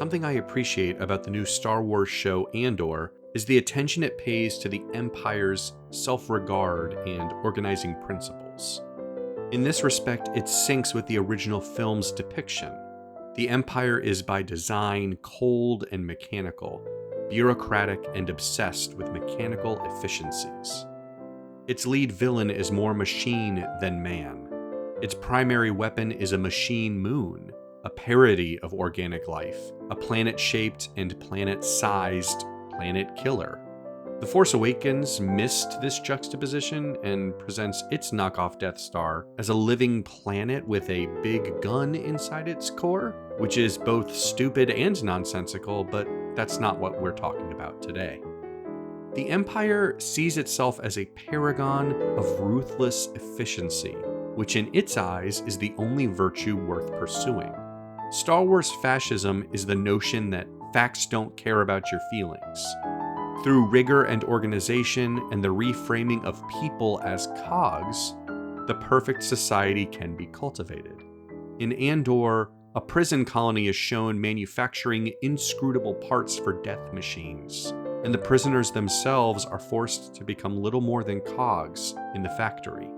Something I appreciate about the new Star Wars show Andor is the attention it pays to the Empire's self-regard and organizing principles. In this respect, it syncs with the original film's depiction. The Empire is by design cold and mechanical, bureaucratic and obsessed with mechanical efficiencies. Its lead villain is more machine than man. Its primary weapon is a machine moon, a parody of organic life, a planet-shaped and planet-sized planet killer. The Force Awakens missed this juxtaposition and presents its knockoff Death Star as a living planet with a big gun inside its core, which is both stupid and nonsensical, but that's not what we're talking about today. The Empire sees itself as a paragon of ruthless efficiency, which in its eyes is the only virtue worth pursuing. Star Wars fascism is the notion that facts don't care about your feelings. Through rigor and organization and the reframing of people as cogs, the perfect society can be cultivated. In Andor, a prison colony is shown manufacturing inscrutable parts for death machines, and the prisoners themselves are forced to become little more than cogs in the factory.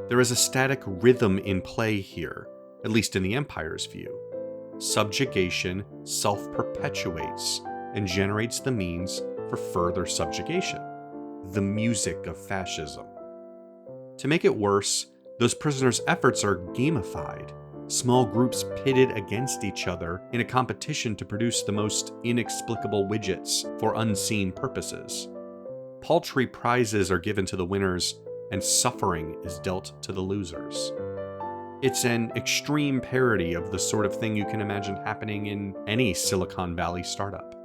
There is a static rhythm in play here, at least in the Empire's view. Subjugation self-perpetuates and generates the means for further subjugation, the music of fascism. To make it worse, those prisoners' efforts are gamified, small groups pitted against each other in a competition to produce the most inexplicable widgets for unseen purposes. Paltry prizes are given to the winners, and suffering is dealt to the losers. It's an extreme parody of the sort of thing you can imagine happening in any Silicon Valley startup.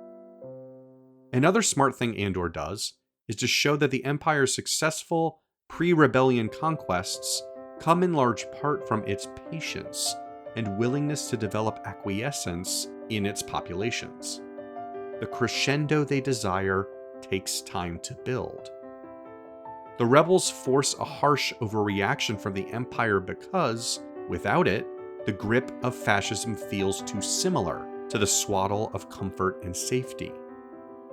Another smart thing Andor does is to show that the Empire's successful pre-rebellion conquests come in large part from its patience and willingness to develop acquiescence in its populations. The crescendo they desire takes time to build. The rebels force a harsh overreaction from the Empire because, without it, the grip of fascism feels too similar to the swaddle of comfort and safety.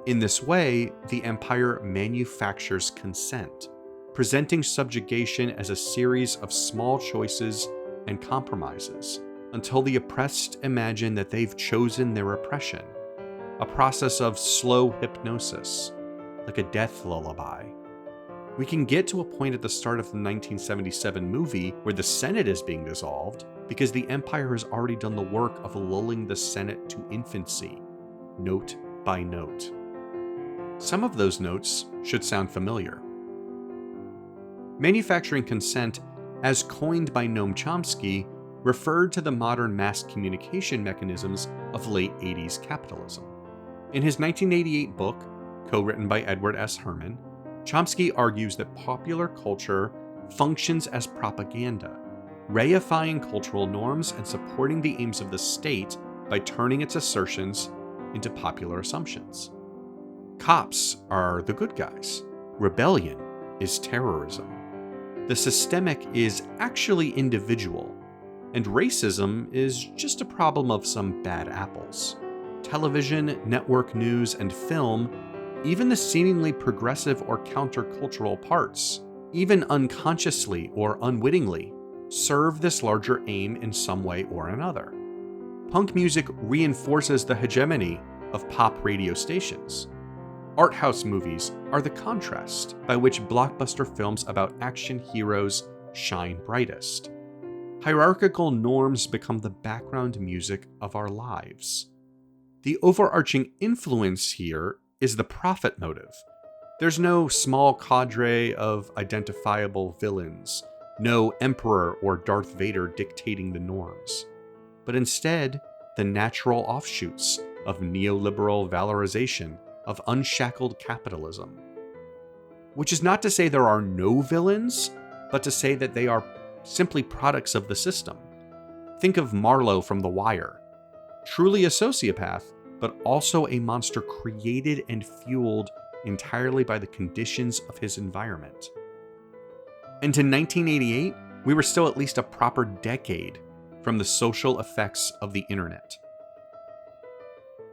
In this way, the Empire manufactures consent, presenting subjugation as a series of small choices and compromises, until the oppressed imagine that they've chosen their oppression, a process of slow hypnosis, like a death lullaby. We can get to a point at the start of the 1977 movie where the Senate is being dissolved because the Empire has already done the work of lulling the Senate to infancy, note by note. Some of those notes should sound familiar. Manufacturing consent, as coined by Noam Chomsky, referred to the modern mass communication mechanisms of late 80s capitalism. In his 1988 book, co-written by Edward S. Herman, Chomsky argues that popular culture functions as propaganda, reifying cultural norms and supporting the aims of the state by turning its assertions into popular assumptions. Cops are the good guys. Rebellion is terrorism. The systemic is actually individual, and racism is just a problem of some bad apples. Television, network news, and film, even the seemingly progressive or countercultural parts, even unconsciously or unwittingly, serve this larger aim in some way or another. Punk music reinforces the hegemony of pop radio stations. Art house movies are the contrast by which blockbuster films about action heroes shine brightest. Hierarchical norms become the background music of our lives. The overarching influence here is the profit motive. There's no small cadre of identifiable villains, no emperor or Darth Vader dictating the norms, but instead the natural offshoots of neoliberal valorization of unshackled capitalism. Which is not to say there are no villains, but to say that they are simply products of the system. Think of Marlowe from The Wire. Truly a sociopath, but also a monster created and fueled entirely by the conditions of his environment. And in 1988, we were still at least a proper decade from the social effects of the internet.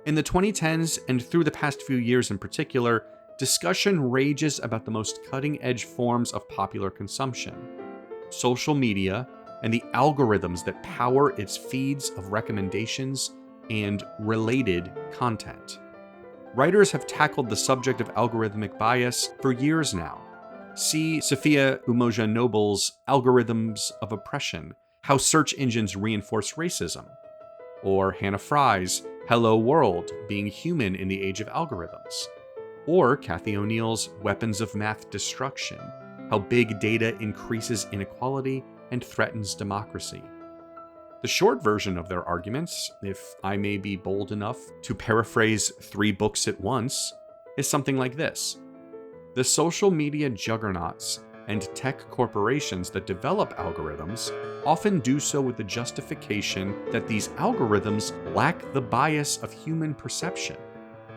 In the 2010s and through the past few years in particular, discussion rages about the most cutting-edge forms of popular consumption: social media and the algorithms that power its feeds of recommendations and related content. Writers have tackled the subject of algorithmic bias for years now. See Sophia Umoja-Noble's Algo-Rhythms of Oppression: How Search Engines Reinforce Racism, or Hannah Fry's Hello World: Being Human in the Age of Algorithms, or Cathy O'Neill's Weapons of Math Destruction: How Big Data Increases Inequality and Threatens Democracy. The short version of their arguments, if I may be bold enough to paraphrase 3 books at once, is something like this. The social media juggernauts and tech corporations that develop algorithms often do so with the justification that these algorithms lack the bias of human perception,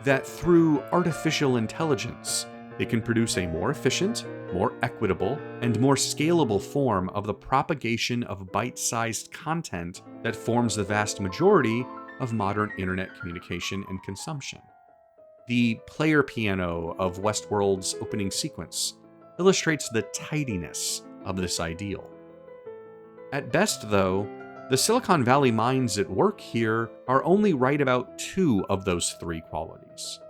that through artificial intelligence, they can produce a more efficient, more equitable, and more scalable form of the propagation of bite-sized content that forms the vast majority of modern internet communication and consumption. The player piano of Westworld's opening sequence illustrates the tidiness of this ideal. At best, though, the Silicon Valley minds at work here are only right about 2 of those 3 qualities.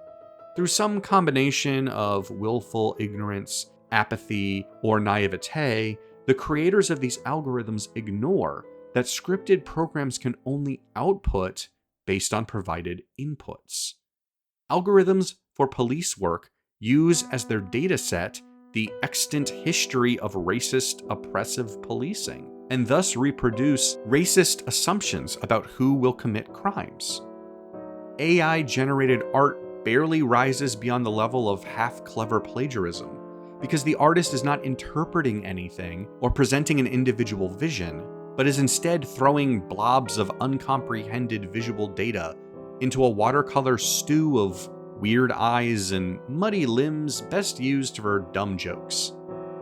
Through some combination of willful ignorance, apathy, or naivete, the creators of these algorithms ignore that scripted programs can only output based on provided inputs. Algorithms for police work use as their dataset the extant history of racist, oppressive policing, and thus reproduce racist assumptions about who will commit crimes. AI-generated art barely rises beyond the level of half-clever plagiarism, because the artist is not interpreting anything or presenting an individual vision, but is instead throwing blobs of uncomprehended visual data into a watercolor stew of weird eyes and muddy limbs best used for dumb jokes.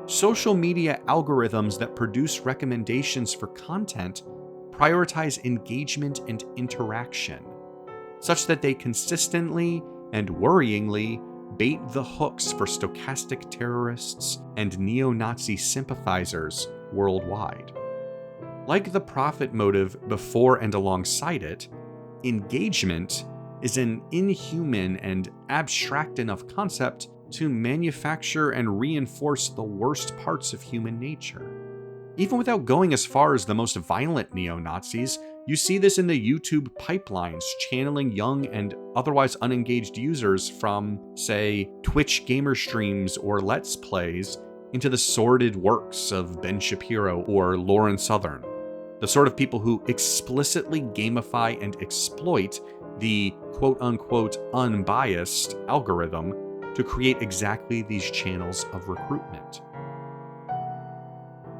Social media algorithms that produce recommendations for content prioritize engagement and interaction, such that they consistently and worryingly bait the hooks for stochastic terrorists and neo-Nazi sympathizers worldwide. Like the profit motive before and alongside it, engagement is an inhuman and abstract enough concept to manufacture and reinforce the worst parts of human nature. Even without going as far as the most violent neo-Nazis, you see this in the YouTube pipelines channeling young and otherwise unengaged users from, say, Twitch gamer streams or Let's Plays into the sordid works of Ben Shapiro or Lauren Southern, the sort of people who explicitly gamify and exploit the quote-unquote unbiased algorithm to create exactly these channels of recruitment.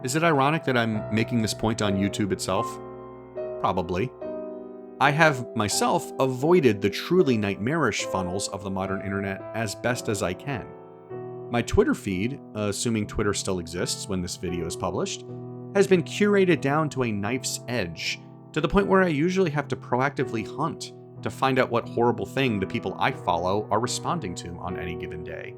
Is it ironic that I'm making this point on YouTube itself? Probably. I have myself avoided the truly nightmarish funnels of the modern internet as best as I can. My Twitter feed, assuming Twitter still exists when this video is published, has been curated down to a knife's edge, to the point where I usually have to proactively hunt to find out what horrible thing the people I follow are responding to on any given day.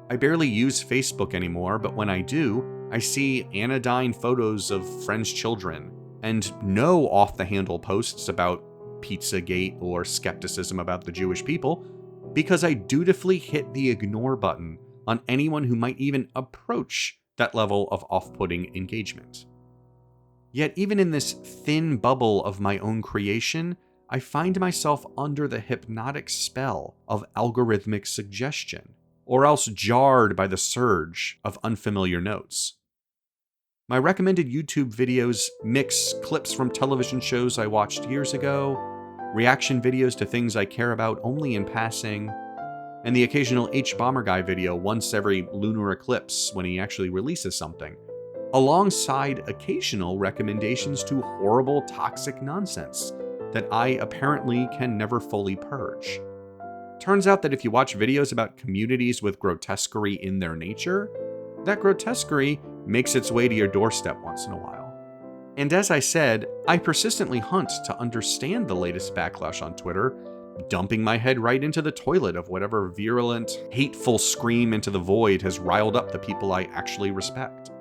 I barely use Facebook anymore, but when I do, I see anodyne photos of friends' children, and no off-the-handle posts about Pizzagate or skepticism about the Jewish people, because I dutifully hit the ignore button on anyone who might even approach that level of off-putting engagement. Yet even in this thin bubble of my own creation, I find myself under the hypnotic spell of algorithmic suggestion, or else jarred by the surge of unfamiliar notes. My recommended YouTube videos mix clips from television shows I watched years ago, reaction videos to things I care about only in passing, and the occasional H-Bomber Guy video once every lunar eclipse when he actually releases something, alongside occasional recommendations to horrible, toxic nonsense that I apparently can never fully purge. Turns out that if you watch videos about communities with grotesquerie in their nature, that grotesquerie makes its way to your doorstep once in a while. And as I said, I persistently hunt to understand the latest backlash on Twitter, dumping my head right into the toilet of whatever virulent, hateful scream into the void has riled up the people I actually respect.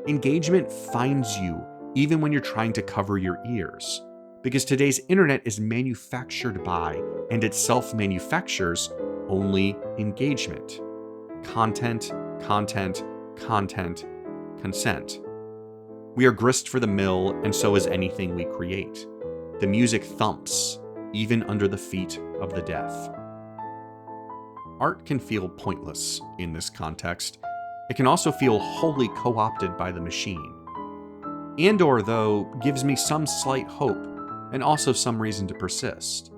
Engagement finds you even when you're trying to cover your ears, because today's internet is manufactured by, and itself manufactures, only engagement. Content, content, content, consent. We are grist for the mill, and so is anything we create. The music thumps, even under the feet of the deaf. Art can feel pointless in this context. It can also feel wholly co-opted by the machine. Andor, though, gives me some slight hope, and also some reason to persist.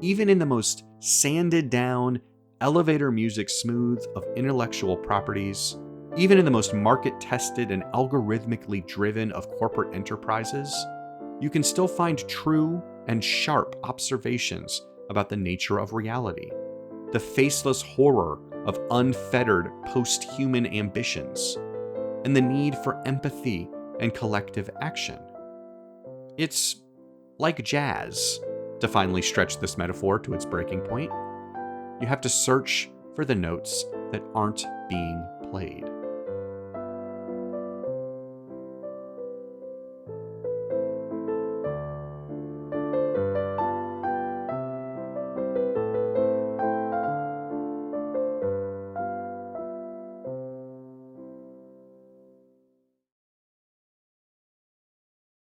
Even in the most sanded down, elevator music smooth of intellectual properties, even in the most market-tested and algorithmically driven of corporate enterprises, you can still find true and sharp observations about the nature of reality, the faceless horror of unfettered post-human ambitions, and the need for empathy and collective action. It's like jazz, to finally stretch this metaphor to its breaking point. You have to search for the notes that aren't being played.